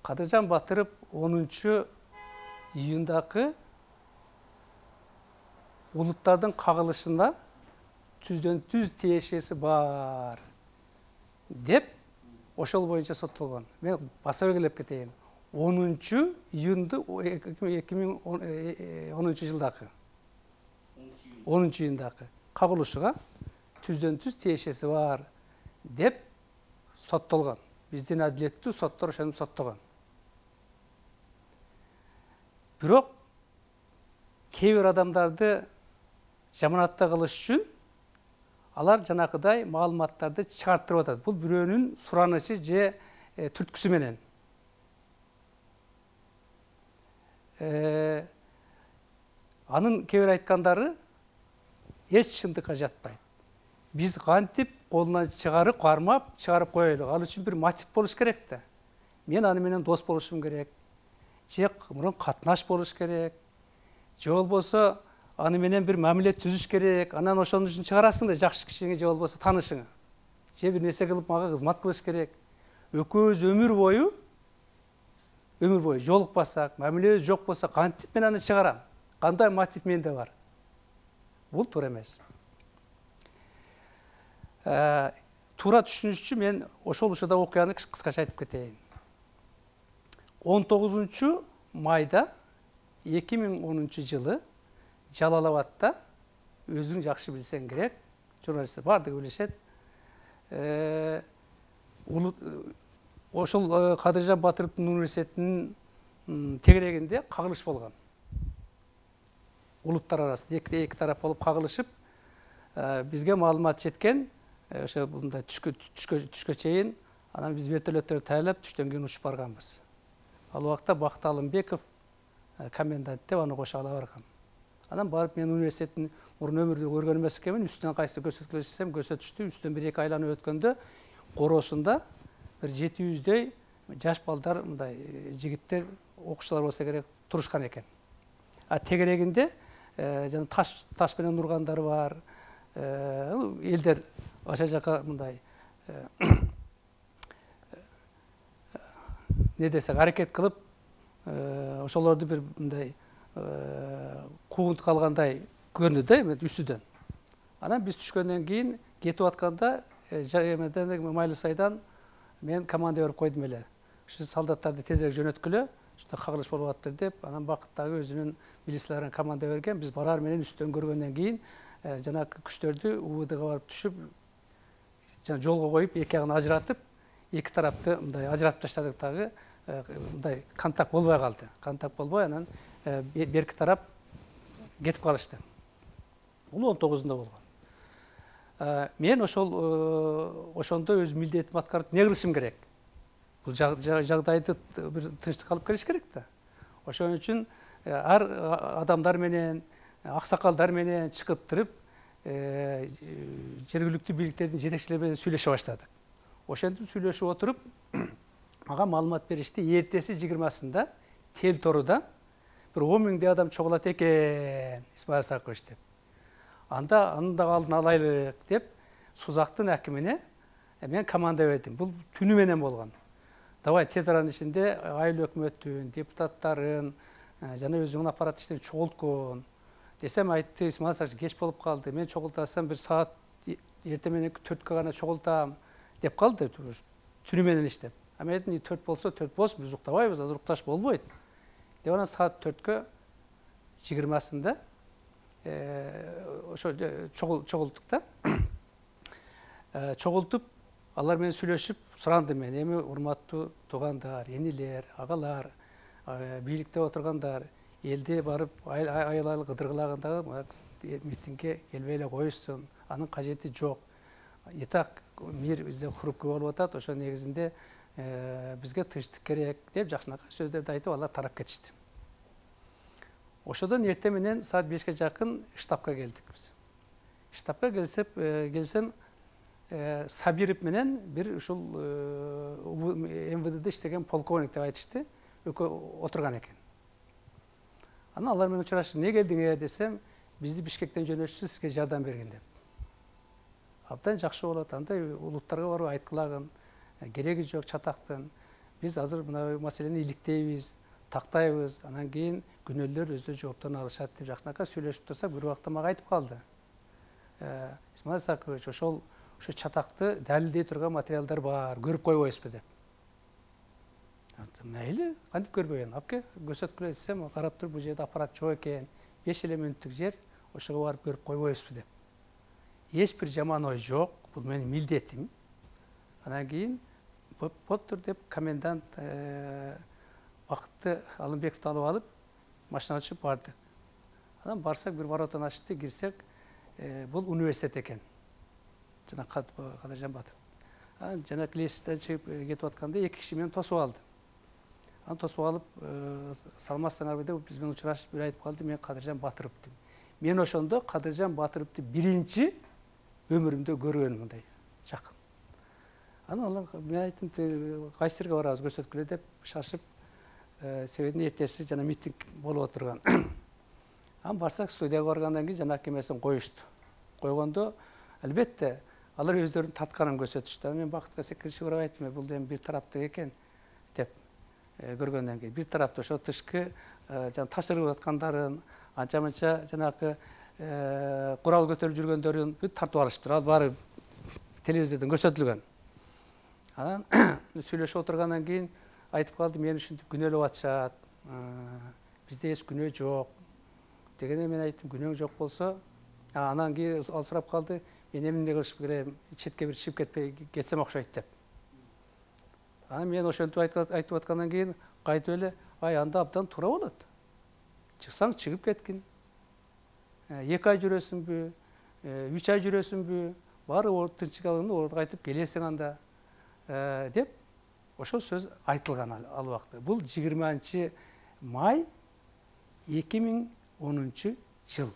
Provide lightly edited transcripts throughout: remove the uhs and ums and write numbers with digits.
Кадыржан Батыров 10 июндагы улуттардын кагылышына түздөн түз тиешеси бар деп ошол боюнча соттолгон. Мен баса белгилеп кетейин. 10 июнду 2010 жылдагы 10 июндагы кагылышыга түздөн түз тиешеси бар деп соттолгон. Биздин адилеттүү соттор ошону соттогон. Бирок кээ бир адамдарды жаманатта кылыш үчүн алар жанакыдай маалыматтарды чыгарттырып атат. Бул бирөөнүн суранычы же түрткүсү менен. Анын кээ бир айткандары эч чындыкка жатпайт. Биз кантип колунан чыгарып, кармап, чыгарып коелук. Ал үчүн бир мотив болуш керек да. Мен аны менен дос болушум керек. Же мурун катнаш болуш керек. Же болбосо аны менен бир мамиле түзүш керек. Анан ошон үчүн чыгарасың да жакшы кишиңе же болбосо таанышыңа. Же бир нерсе кылып мага кызмат кылыш керек. Экөөбүз өмүр бою жолукпасак, мамилебиз жок болсо кантип мен аны чыгарам? Кандай мотив менде бар? Бул туура эмес. Туура түшүнүш үчүн мен ошол учурда окуяны кыскача айтып кетейин. 19 майда 2010 жылы Жалал-Абадта өзүң жакшы билсең керек, журналисттер бардыгы билишет. Ошол Кадыржан Батыровдун университетинин тегерегинде кагылыш болгон. Улуттар арасында эки тарап болуп кагылышып, бизге маалымат жеткен, ошо мындай түшкө чейин, анан биз вертолеттер таялап түштөн кийин учуп барганбыз. Ал убакта Бакыт Алымбеков комендант деп аны кошо ала барган. Анан барып мен университеттин мурун өмүрдө көргөн эмес экенмин, үстүнөн кайсы көрсөткүлөсөм, көзөтүштү, үстүнөн бир эки айланып өткөндө короосунда бир 700дөй жаш балдар, мындай жигиттер, окуучулар болсо керек, турушкан экен. Тегерегинде жана таш менен ургандар бар. Элдер ошол жака мындай не десек аракет кылып, ошолорду бир мындай куугунтук алгандай көрүнөт да, үстүдөн. Анан биз түшкөндөн кийин кетип атканда Майлы сайдан мен команда берип койдум эле. Ушу солдаттарды тезирээк жөнөткүлө, ушунда кагылыш болуп атыптыр деп, анан Бакыттагы өзүнүн милицияларына команда берген. Биз барар менен үстөн көргөндөн кийин жанагы күчтөрдү УВДга барып түшүп, жана жолго коюп, эки ягын ажыратып, эки тарапты мындай ажыратып таштадык дагы, мындай контакт болбой калды. Контакт болбой, анан берки тарап кетип калышты. Бул 19-да болгон. Мен ошондо өз милдетимди аткарып не кылышым керек? Бул жагдайды бир тынчтык алып келиш керек да. Ошон үчүн ар адамдар менен, аксакалдар менен чыгып туруп, жергиликтүү бийликтердин жетекчилери менен сүйлөшө баштадык. Ошентип сүйлөшүп отуруп, мага маалымат беришти. Эртеси 20-сында Тел Торуда бир 10 миңдей адам чогулат экен, Исмаил Сакович деп. Анда аны да алдын алайлык деп, Сузактын акимине мен команда бердим. Бул түнү менен болгон. Давай тез аранын ичинде айыл өкмөттүн, депутаттарын, жана өзүнүн аппарат иштерин чогулткун десем, айтты, Исмаил Сакович кеч болуп калды. Мен чогултасам бир саат эртең менен 4-кө гана чогултам деп калды. Түнү менен иштеп. Мен айттым, 4 болсо 4 болсун, биз уктабайбыз, азыр укташ болбойт. Деп анан саат 4-кө 20-сында ошо чогулттук да. Чогултуп, алар менен сүйлөшүп, сурандым мен, эми урматтуу туугандар, энилер, агалар, бийликте отургандар, элди барып аялал кыдыргылагандагы митингге келбей эле коюшсун, анын кажети жок. И так мир бизде хрупкий болуп атат, ошо негизинде бизге тынчтык керек деп жакшынакай сөздөрдү айтып, алар тарап кетишти. Ошодон эртең менен саат 5-ке жакын штабка келдик биз. Штабка келсем, Сабиров менен бир ушул МВДде иштеген полковник деп айтышты, экөө отурган экен. Анан алар менен учурашып, эмне келдиңер десем, бизди Бишкектен жөнөтүштү, сизге жардам берген деп. Абдан жакшы болот, андай улуттарга барып айткылагын, кереги жок чатактын. Биз азыр мына маселени иликтейбиз, тактайбыз, анан кийин күнөөлөр өздөрү жооптон алышат деп жакшынака сүйлөшүп турсак, бир убакта мага айтып калды. Исмаил Исакович, ошол чатакты далилдей турган материалдар бар, көрүп койбойсузбу деп. Мейли, кантип көрбөйүн? Апке, көрсөткүлө десем, карап туруп, бул жерде аппарат жок экен, 5 эле жер, ошого барып көрүп койбойсузбу деп. Эч бир жаман ой жок, бул менин милдетим. Анан кийин болуптур деп комендант Бакытты Алымбековду алып алып, машина түшүп бардык. Анан барсак, бир воротон ачты, кирсек, бул университет экен. Жана Кадыржан Батыр. Анан жана лестниктен чыгып кетип атканда 2 киши мени тосуп алды. Анан тосуп алып, саламатсыңарбы деп биз менен учурашып, бир айтып калды, мен Кадыржан Батыров деп. Мен ошондо Кадыржан Батыровду биринчи өмүрүмдө көргөнмүн мындай жакын. Анан алар мен айттым, кайсы жерге барабыз көрсөткүлө деп шашып, себебин эртеси жана митинг болуп отурган. Анан барсак, студияга баргандан кийин жанакы эмесин коюшту. Койгондо, албетте, алар өздөрүнүн татканын көрсөтүштү. Мен Бакытка секиришип барып айттым, бул эми бир тараптык экен деп көргөндөн кийин. Бир тарапта ошо тышкы жана ташырып аткандарын, анча-мынча жанакы курал көтөрүп жүргөндөрүн тартып алышыптыр. Ал баары телевизордон көрсөтүлгөн. Анан сүйлөшүп отургандан кийин айтып калды, мени ушинтип күнөөлөп атышат. Бизде эч күнөө жок. Дегенде мен айттым, күнөөң жок болсо, анан кийин ал сурап калды, мен эмне кылышып келем, четке бир чыгып кетпей кетсем окшойт деп. Анан мен ошентип айтып аткандан кийин кайтып эле, ай анда абдан туура болот. Чыксаң чыгып кеткин. 2 ай жүрөсүңбү, 3 ай жүрөсүңбү, баары тынчтык алганда ордуга кайтып келесиң анда деп ошол сөз айтылган ал убакта. Бул 20 май 2010 жыл.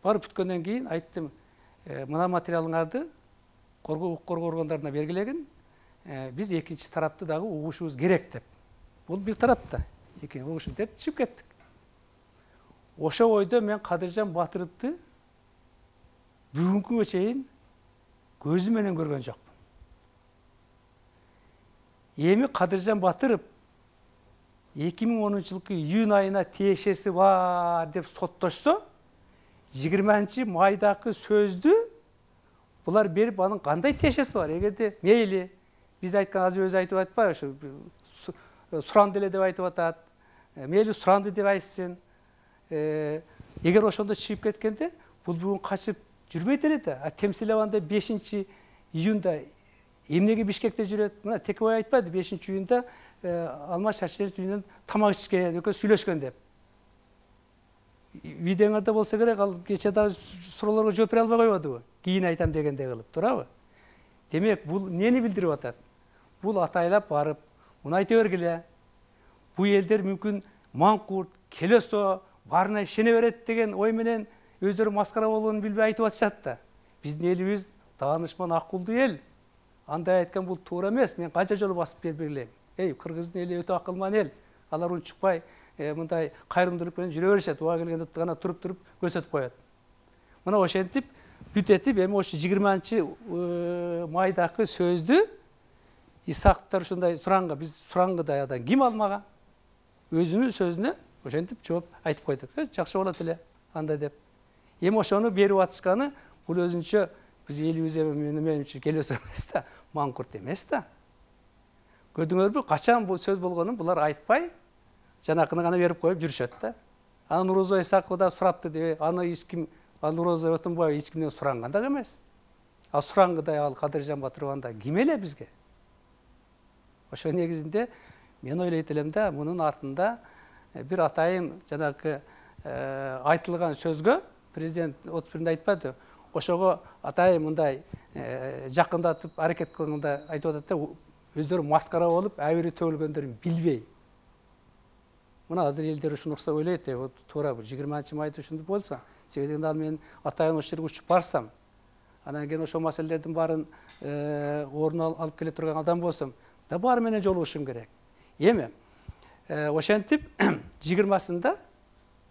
Барып бүткөндөн кийин айттым, мына материалыңарды укук коргоо органдарына бергилегин, биз экинчи тарапты дагы угушубуз керек деп. Бул бир тарапта, экинчи угушун деп чыгып кеттик. Ошо ойдо мен Кадыржан Батыровду бүгүнкүгө чейин көзүм менен көргөн жокмун. Эми Кадыржан Батыров 2010 жылкы июнь айына тиешеси бар деп соттошсо, 20 майдагы сөздү булар берип, анын кандай тиешеси бар? Эгерде мейли, биз айткан азыр өзү айтып атпайбы, ошо суранды эле деп айтып атат. Мейли суранды деп айтсын. Эгер ошондо чыгып кеткенде, бул бүгүн качып жүрбөйт эле да. Темсилеванда 5 июнда эмнеге Бишкекте жүрөт? Мына Текебай айтпады, 5 июнда Алмаз Шаршенович үйүнөн тамак ичкен, экөө сүйлөшкөн деп. Видеоңарда болсо керек, ал кече дагы суроолорго жооп бере албай койбодубу? Кийин айтам дегендей кылып, туурабы? Демек, бул эмнени билдирип атат? Бул атайлап барып, муну айта бергиле. Бул элдер мүмкүн маңкурт, келесо, баарына ишене берет деген ой менен өздөрү маскара болгонун билбей айтып атышат да. Биздин элибиз даанышман акылдуу эл. Андай айткан бул туура эмес. Мен канча жолу басып берип бергилейм. Кыргыздын эли өтө акылман эл. Алар унчукпай, мындай кайрымдуулук менен жүрө беришет. Уга келгенде гана туруп көрсөтүп коет. Мына ошентип бүт этип, эми ошо 20 майдагы сөздү Исаковдор ушундай суранга, биз сурангыдай адам ким алмага? Өзүнүн сөзүнө ошентип жооп айтып койдук. Жакшы болот эле андай деп. Эми ошону берип атышканы бул өзүнчө биз элибизге менимче келесо эмес да, маңкурт эмес да. Көрдүңөрбү, качан бул сөз болгонун булар айтпай, жанакыны гана берип коюп жүрүшөт да. Анан Нурузой Исакова да сурапты деп, аны эч ким, ал Нурузой Отунбаева эч кимден суранган да эмес. Ал сурангыдай ал Кадыржан Батыров анда ким эле бизге? Ошо негизинде мен ойлойт элем да, мунун артында бир атайын жанакы айтылган сөзгө президент 31-нде айтпады. Ошого атайын мындай жакындатып аракет кылганда айтып атат да, өздөрү маскара болуп, абийири төгүлгөндөрүн билбей. Мына азыр элдер ушуну урса ойлойт, туура 20 майда ушундай болсо, себебинде ал мен атайын ошол жерге учуп барсам, анан кийин ошол маселелердин баарын орун алып келе турган адам болсом, да баары менен жолугушум керек. Эми ошентип 20-сында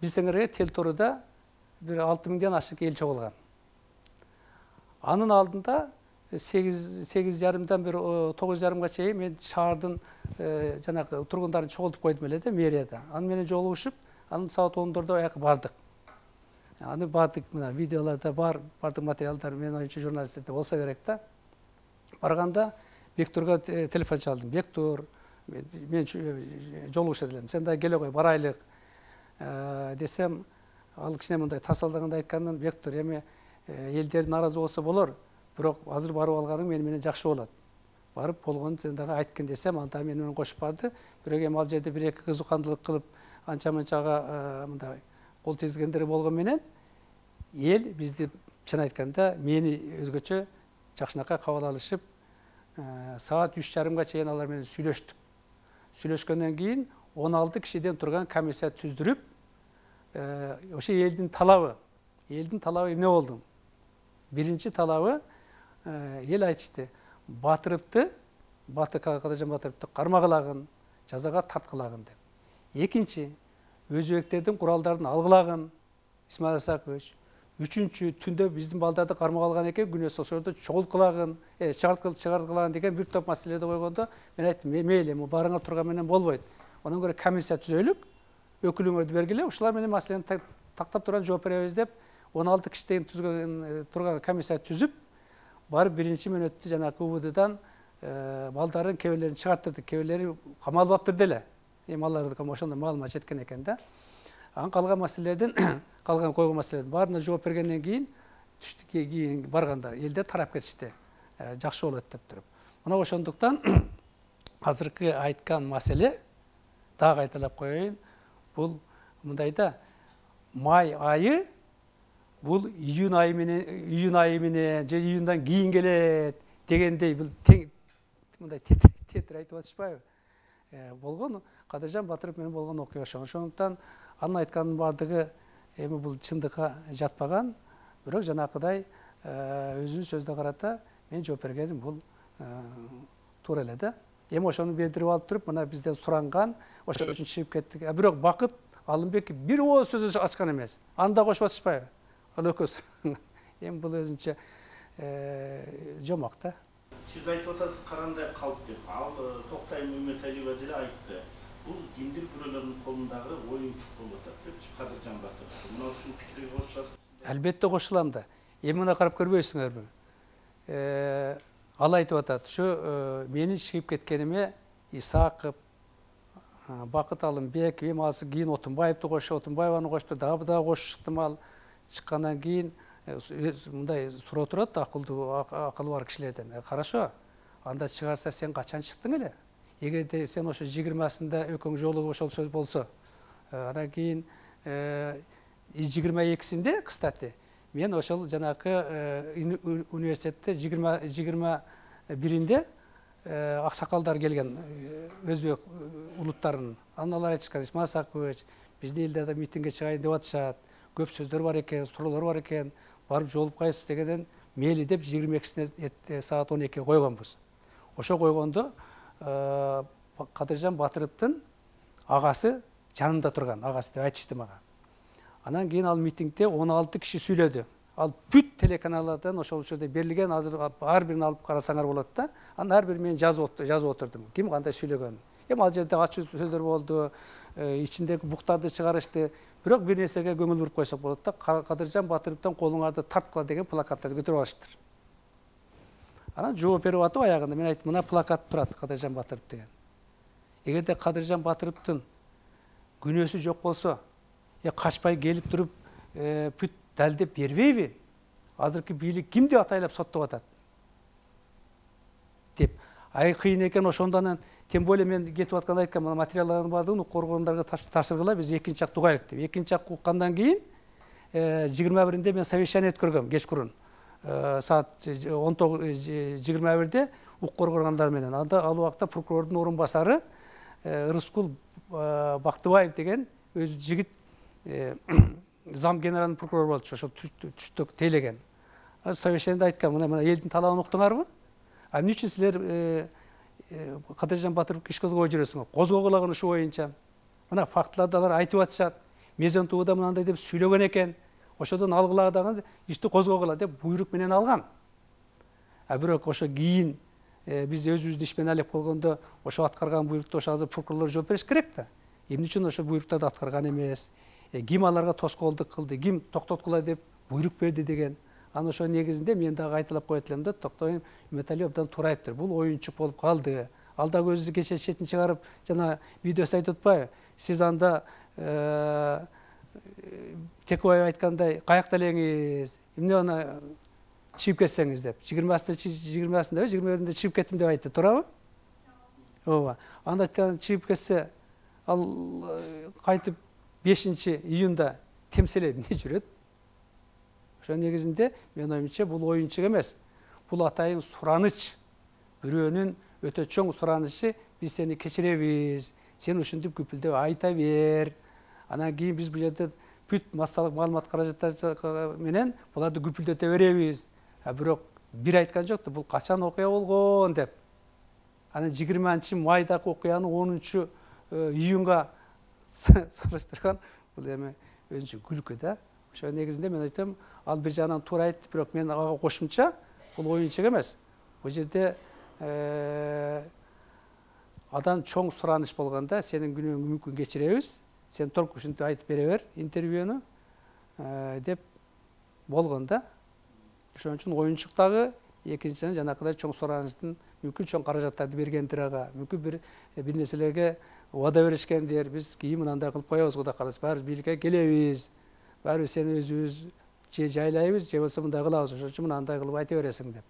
билсеңерге Телторуда бир 6000ден ашык эл чогулган. Анын алдында сегиз жарымдан бир 9:30 чейин мен шаардын жанагы тургундарын чогултуп койдум эле да мэрияда. Аны менен жолугушуп, анан саат 10:00 аяка бардык. Аны бардык, мына видеолордо бар, бардык материалдар менин оюнчу журналисттерде болсо керек да. Барганда Бектурга телефон чалдым. Бектур, мен жолугуша элем. Сен да келе кой, барайлык. Десем, ал кичине мындай тасалдаганда айткандан, Бектур, эми элдер нааразы болсо болор, бирок азыр барып алганың менен жакшы болот. Барып болгонун сен дагы айткын десем, ал да менен кошуп барды. Бирок эми ал жерде бир-эки кызыккандылык кылып, анча-мынчага мындай кол тийгендери болгон менен эл бизди чын айтканда мени өзгөчө жакшынакай кабыл алышып, саат 3:30 чейин алар менен сүйлөштүк. Сүйлөшкөндөн кийин 16 кишиден турган комиссия түздүрүп, ошо элдин талабы эмне болду? Биринчи талабы эл айтышты, Батыровду, Кадыржан Батыровду кармагылагын, жазага тарткылагын деп. Экинчи, өзбектердин куралдарын алгылагын, Исмаил Исакович. Үчүнчү, түндө биздин балдарды кармак алган экен, күнөөсү ошолорду чогулткылагын, чыгарткылагын деген бир топ маселеди койгондо, мен айттым, мейли, барыңар турган менен болбойт. Онун көрө комиссия түзөлүк, өкүлүңөрдү бергиле, ушулар менен маселени тактап турган жооп беребиз деп 16 кишиден турган комиссия түзүп, барып биринчи мүнөттө жанагы УВДдан балдардын кебелерин чыгарттырдык. Кебелери камалбаптыр деле. Эми алар ошондой маалымат жеткен экен да. Анан калган маселелердин, калган койгон маселелердин баарына жооп бергенден кийин түштүккө кийин барганда элдер тарап кетишти. Жакшы болот деп туруп. Мына ошондуктан азыркы айткан маселе, дагы кайталап коеюн, бул мындай да, май айы бул июнь айы менен же июндан кийин келет дегендей бул тең мындай тетир айтып атышпайбы? Болгон Кадыржан Батыров менен болгон окуя ошондуктан анын айтканынын баардыгы эми бул чындыкка жатпаган, бирок жанакыдай өзүнүн сөзүнө карата мен жооп бергеним бул туура эле да. Эми ошону билдирип алып туруп, мына бизден суранган, ошол үчүн чыгып кеттик. Бирок Бакыт Алымбеков бир ооз сөз ачкан эмес. Аны да кошуп атышпайбы? Ал экөөсү. Эми бул өзүнчө жомок да. Сиз айтып атасыз, карандай калп деп. Ал Токтай Мөмөталиева деле айтты. Бул диндир бирөөлөрдүн колундагы оюнчук болуп атат депчи Кадыржан Батыров. Мына ушул пикирге кошуласыз? Албетте кошулам да. Эми мына карап көрбөйсүңөрбү? Ал айтып атат, ушу менин чыгып кеткениме Исаков, Бакыт Алымбеков, эми азыр кийин Отунбаевди кошто, Отунбаеваны кошту, дагы кошуп чыктым. Чыккандан кийин мындай суроо турат, акылы бар кишилерден. Хорошо, анда чыгарса сен качан чыктың эле? Эгерде сен ошо 20-сында экөөң жолугуп ошол сөз болсо, анан кийин 22-синде, кстати, мен ошол жанакы университетте 21-инде аксакалдар келген өзбек улуттарынын. Анан алар айтышкан, Исмаил Сакович, биздин элде да митингге чыгайын деп атышат, көп сөздөр бар экен, суроолор бар экен, барып жолуп кайсыз дегенден мейли деп 22-сине саат 12-ге койгонбуз. Ошо койгондо Кадыржан Батыровдун агасы жанымда турган, агасы деп айтышты мага. Анан кийин ал митингде 16 киши сүйлөдү. Ал бүт телеканалдардан ошол жерде берилген, азыр ар бирин алып карасаңар болот да. Анан ар бир мен жазып отурдум. Ким кандай сүйлөгөнүн. Эми ал жерде ачуу сөздөр болду, ичиндеги буктарды чыгарышты. Бирок бир нерсеге көңүл буруп койсок болот да. Кадыржан Батыровдон колуңарды тарткыла деген плакаттарды көтөрүп алыштыр. Анан жооп берип атып аягында мен айттым, мына плакат турат Кадыржан Батыров деген. Эгерде Кадыржан Батыровдун күнөөсү жок болсо, качпай келип туруп бүт далилдеп бербейби? Азыркы бийлик кимди атайлап соттоп атат? Деп. Ай кыйын экен ошондон, тем более мен кетип атканда айткам, материалдардын баардыгын укук органдарына тапшыргыла, биз экинчи жак угайлык деп. Экинчи жак уккандан кийин 21-inde мен совещание өткөргөм кечкурун. Саат 19:21-де укук органдары менен. Анда ал убакта прокурордун орун басары Рыскул Бактыбаев деген өз жигит зам генеральный прокурор болчу, ошо түштүк тейлеген. Совещаниеде айткан, мына элдин талабын уктуңарбы? А эмне үчүн силер Кадыржан Батыровго иш козгобой жүрөсүңөр? Козгогулагын ушу боюнча. Мына фактыларды алар айтып атышат. Мезон тууда мынандай деп сүйлөгөн экен. Ошодон алгыла дагы ишти козгогула деп буйрук менен алган. бирок ошо кийин биз өзүбүздүн иш менен алек болгондо ошо аткарган буйрукту ошо азыр прокурорлор жооп бериш керек да. Эмне үчүн ошо буйруктарды аткарган эмес, ким аларга тоскоолдук кылды, ким токтоткула деп буйрук берди деген. Анан ошо негизинде мен дагы кайталап коет элем да, токтойм, Үмөтали абдан туура айтыптыр. Бул оюнчук болуп калды. Ал дагы өзү кече четин чыгарып, жана видеосу айтып атпайбы? Сиз анда Текебаев айткандай, каякта элеңиз, эмне аны чыгып кетсеңиз деп. 20-сында, 21-inde чыгып кеттим деп айтты, туурабы? Ооба. Анда чыгып кетсе, ал кайтып 5-июнда темселеп эмне жүрөт? Ошо негизинде мен оюмча бул оюнчук эмес. Бул атайын сураныч. Бирөөнүн өтө чоң суранычы, биз сени кечиребиз, сен ушинтип күпүлдөп айта бер. Анан кийин биз бул жерде бүт массалык маалымат каражаттары менен буларды күпүлдөтө беребиз. Бирок бир айткан жок да, бул качан окуя болгон деп. Анан 20-майдагы окуяны 10-июнга салыштырган, бул эми өзүнчө күлкү да. Ошо негизинде мен айтам, ал бир жагынан туура айтты, бирок мен ага кошумча, бул оюнчук эмес. Бул жерде адан чоң сураныч болгондо сенин күнөөңдү мүмкүн кечиребиз, сен толук ушинтип айтып бере бер интервьюну деп болгон да. Ошон үчүн оюнчук дагы экинчиден жанакыдай чоң суранычтын мүмкүн чоң каражаттарды бергендир ага, мүмкүн бир нерселерге убада беришкендир. Биз кийин мындай кылып коебуз, Кудай кааласа, баарыбыз бийликке келебиз, баарыбыз сени өзүбүз же жайлайбыз, же болбосо мындай кылабыз, ошон үчүн мындай кылып айта бересиң деп.